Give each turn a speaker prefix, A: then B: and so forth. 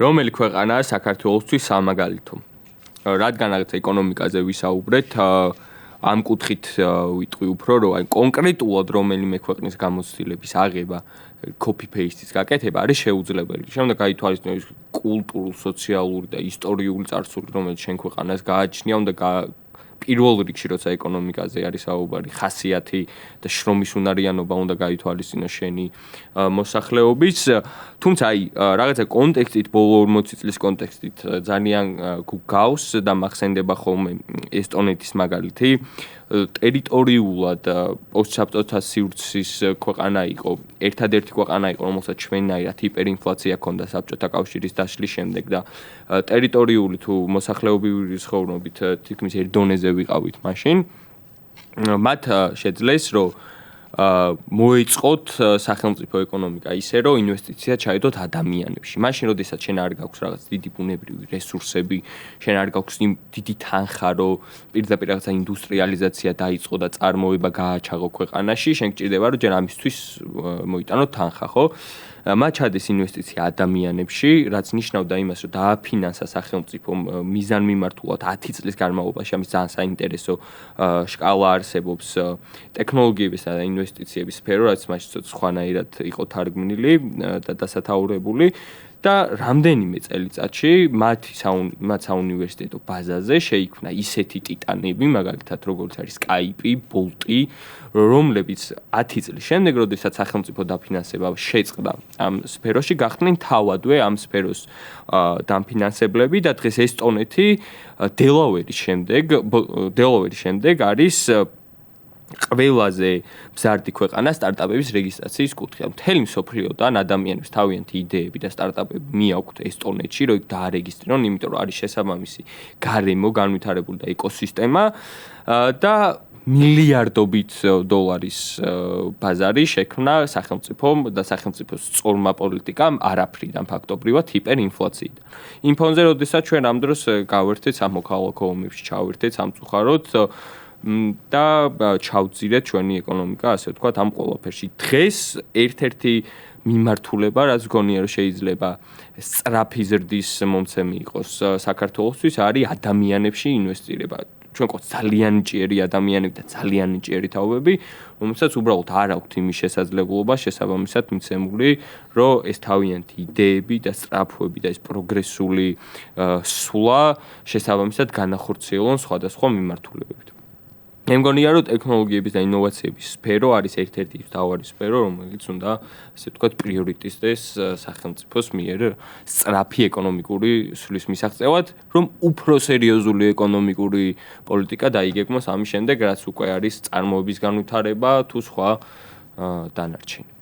A: რომელი ქვეყანაა საქართველოსთვის სამაგალითო. რადგან რაღაც ეკონომიკაზე ვისაუბრეთ, ამ კუთხით ვიტყვი უფრო, რომ აი კონკრეტულად რომელიმე ქვეყნის გამოცდილების აღება, copy paste-ის გაკეთება არის შეუძლებელი. შემდეგ გაითვალისწინოს კულტურულ, სოციალური და ისტორიული წარსული, რომელიც შენ ქვეყანას გააჩნია, უნდა პირველ რიგში, როცა ეკონომიკაზე არის საუბარი, ხასიათი და შრომის უნარიანობა უნდა გაითვალისწინოს შენი მოსახლეობის. თუმცა აი რაღაცა კონტექსტით, ბოლო 40 წლის კონტექსტით ძალიან გავს და მახსენდება ხოლმე ესტონეთის მაგალითი. ტერიტორიულად პოსტსაბჭოთა სივრცის ქვეყანა იყო, ერთადერთი ქვეყანა იყო, რომელსაც ჩვენნაირად ჰიპერინფლაცია ჰქონდა საბჭოთა კავშირის დაშლის შემდეგ და ტერიტორიული თუ მოსახლეობრივი ცხოვრობით თითქმის ერთ დონეზე ვიყავით მაშინ. მათ შეძლეს, რომ მოეწყოთ სახელმწიფო ეკონომიკა ისე, რომ ინვესტიცია ჩაიდოთ ადამიანებში. მაშინ, როდესაც შენ არ გაქვს რაღაც დიდი ბუნებრივი რესურსები, შენ არ გაქვს დიდი თანხა, რომ პირდაპირ რაღაცა ინდუსტრიალიზაცია დაიწყო და წარმოება გააჩაღო ქვეყანაში, შენ გჭირდება, რომ ჯერ ამისთვის მოიტანო თანხა, ხო? მათ ჩადეს ინვესტიცია ადამიანებში, რაც ნიშნავდა იმას, რომ დააფინანსა სახელმწიფო მიზანმიმართულად 10 წლის განმავლობაში, ამის ძალიან საინტერესო შკალა არსებობს ტექნოლოგიებისა და ინვესტიციების სფერო, რაც მაშინ სხვანაირად იყო თარგმნილი და დასათაურებული. და რამდენიმე წელიწადში მათ საუნივერსიტეტო ბაზაზე შეიქმნა ისეთი ტიტანები, მაგალითად როგორც არის Skype, Bolt, რომლებიც 10 წლის შემდეგ, როდესაც სახელმწიფო დაფინანსება შეწყდა ამ სფეროში, გახდნენ თავადვე ამ სფეროს დამფინანსებლები და დღეს ესტონეთი დელავერის შემდეგ არის ყველაზე მზარდი ქვეყანა სტარტაპების რეგისტრაციის კუთხით. მთელი მსოფლიოდან ადამიანებს თავიანთი იდეები და სტარტაპები მიაქვთ ესტონეთში, რომ დაარეგისტრირონ, იმიტომ რომ არის შესაბამისი გარემო, განვითარებული და ეკოსისტემა და მილიარდობით დოლარის ბაზარი შექმნა სახელმწიფომ და სახელმწიფოს სწორმა პოლიტიკამ არაფრიდან ფაქტობრივად ჰიპერინფლაციით. იმ ფონზე, როდესაც ჩვენ ამ დროს გავერთეთ სამოქალაქო ომებში, ჩავერთეთ სამწუხაროდ და ჩავძირეთ ჩვენი ეკონომიკა, ასე ვთქვათ, ამ ყველაფერში. დღეს ერთ-ერთი მიმართულება, რაც გონია, რომ შეიძლება სწრაფი ზრდის მომცემი იყოს საქართველოსთვის, არის ადამიანებში ინვესტირება. ჩვენ ყავს ძალიან ჭიერი ადამიანები და ძალიან ჭიერი თაობები, რომელსაც უბრალოდ არ აქვთ იმის შესაძლებლობა შესაბამისად მიცემული, რომ ეს თავიანთი იდეები და სწრაფვები და ეს პროგრესული სვლა შესაბამისად განახორციელონ სხვადასხვა მიმართულებებით. მე მგონია, რომ ტექნოლოგიების და ინოვაციების სფერო არის ერთ-ერთი მთავარი სფერო, რომელიც უნდა, ასე ვთქვათ, პრიორიტიზდეს სახელმწიფოს მიერ სწრაფი ეკონომიკური სვლის მისაღწევად, რომ უფრო სერიოზული ეკონომიკური პოლიტიკა დაიგეგმოს ამის შემდეგ, რაც უკვე არის წარმოების განვითარება თუ სხვა დანარჩენი.